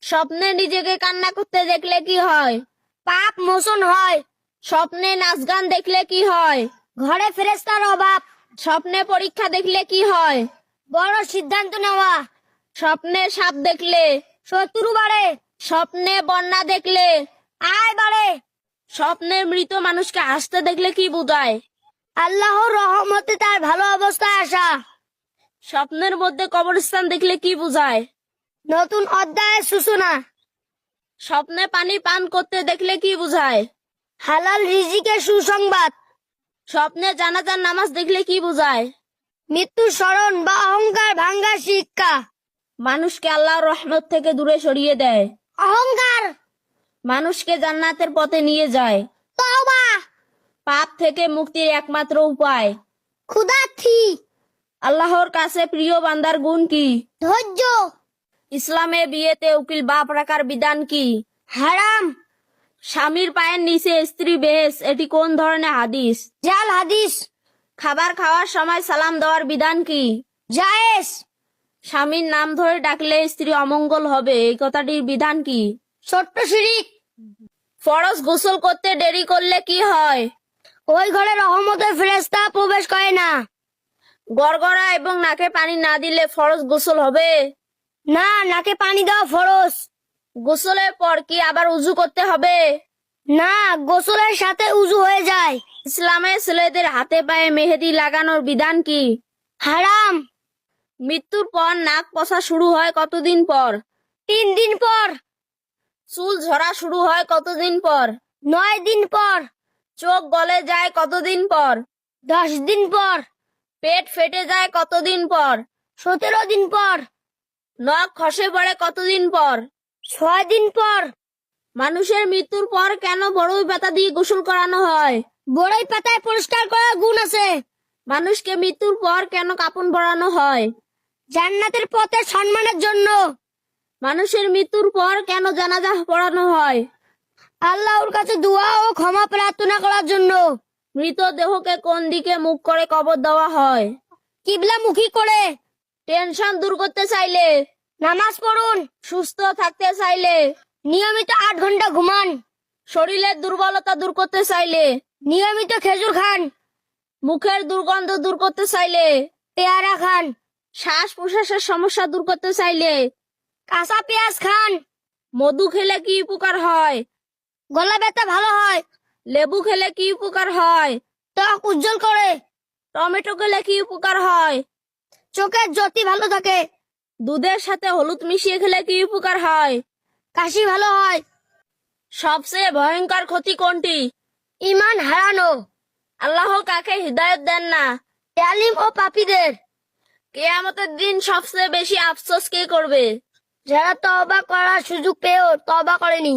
স্বপ্নে নিজেকে কান্না করতে দেখলে কি হয়? পাপ মোচন হয়। স্বপ্নে নাচ গান দেখলে কি হয়? ঘরে ফেরেশতার অভাব। স্বপ্নে পরীক্ষা দেখলে কি হয়? বড় সিদ্ধান্ত নেওয়া। স্বপ্নে সাপ দেখলে শত্রু বাড়ে। স্বপ্নে বন্যা দেখলে আয় বাড়ে। স্বপ্নে মৃত মানুষকে হাসতে দেখলে কি বোঝায়? আল্লাহর রহমতে তার ভালো অবস্থায় আসা। স্বপ্নের মধ্যে কবরস্থান দেখলে কি বোঝায়? নতুন অধ্যায়ের সূচনা। স্বপ্নে পানি পান করতে দেখলে কি বোঝায়? হালাল রিজিকের সুসংবাদ। স্বপ্নে জানাজার নামাজ দেখলে কি বোঝায়? মৃত্যুর স্মরণ বা অহংকার ভাঙ্গার শিক্ষা। মানুষকে আল্লাহর রহমত থেকে দূরে সরিয়ে দেয়। অহংকার মানুষকে জান্নাতের পথে নিয়ে যায়। তওবা পাপ থেকে মুক্তির একমাত্র উপায়। ক্ষুধার্থী আল্লাহর কাছে প্রিয় বান্দার গুণ কি? ধৈর্য। ইসলামে বিয়েতে উকিল বাপ রাখার বিধান কি? হারাম। স্বামীর পায়ের নিচে স্ত্রী বেহেস, এটি কোন ধরনের হাদিস? জাল হাদিস। খাবার খাওয়ার সময় সালাম দেওয়ার বিধান কি? জায়েজ। স্বামীর নাম ধরে ডাকলে স্ত্রী অমঙ্গল হবে, এই কথাটির বিধান কি? ছোট্ট শিরিক। ফরজ গোসল করতে দেরি করলে কি হয়? ওই ঘরে রহমতের ফেরেশতা প্রবেশ করে না। গড়গড়া এবং নাকে পানি না দিলে ফরজ গোসল হবে না। নাকে পানি দেওয়া ফরজ। গোসলের পর কি আবার উজু করতে হবে? না, গোসলের সাথে উজু হয়ে যায়। ইসলামে ছেলেদের হাতে পায়ে মেহেদি লাগানোর বিধান কি? হারাম। মৃত্যুর পর নাক পচা শুরু হয় কতদিন পর? 3 দিন পর। চুল ঝরা শুরু হয় কতদিন পর? 9 দিন পর। চোখ গলে যায় কতদিন পর? 10 দিন পর। পেট ফেটে যায় কতদিন পর? 17 দিন পর। নখ খসে পড়ে কতদিন পর? 6 দিন পর। মানুষের মৃত্যুর পর কেন বড়ই পাতা দিয়ে গোসল করানো হয়? বড়ই পাতায় পরিষ্কার করার গুণ আছে। মানুষকে মৃত্যুর পর কেন কাফন পরানো হয়? জান্নাতের পথে সম্মানের জন্য। মানুষের মৃত্যুর পর কেন জানাজা পড়ানো হয়? আল্লাহর কাছে দোয়া ও ক্ষমা প্রার্থনা করার জন্য। মৃতদেহকে কোন দিকে মুখ করে কবর দেওয়া হয়? কিবলামুখী করে। টেনশন দূর করতে চাইলে নামাজ পড়ুন। সুস্থ থাকতে চাইলে নিয়মিত 8 ঘন্টা ঘুমান। শরীরের দুর্বলতা দূর করতে চাইলে নিয়মিত খেজুর খান। মুখের দুর্গন্ধ দূর করতে চাইলে পেয়ারা খান। শ্বাস প্রশ্বাসের সমস্যা দূর করতে চাইলে কাঁচা পেঁয়াজ খান। মধু খেলে কি উপকার হয়? গলা ব্যথা ভালো হয়। লেবু খেলে কি উপকার হয়? ত্বক উজ্জ্বল করে। টমেটো খেলে কি উপকার হয়? চোখের জ্যোতি ভালো থাকে। দুধের সাথে হলুদ মিশিয়ে খেলে কি উপকার হয়? কাশি ভালো হয়। সবচেয়ে ভয়ঙ্কর ক্ষতি কোনটি? ঈমান হারানো। আল্লাহ কাকে হিদায়াত দেন না? জালিম ও পাপীদের। কিয়ামতের দিন সবচেয়ে বেশি আফসোস কে করবে? যারা তওবা করার সুযোগ পেয়েও তওবা করেনি।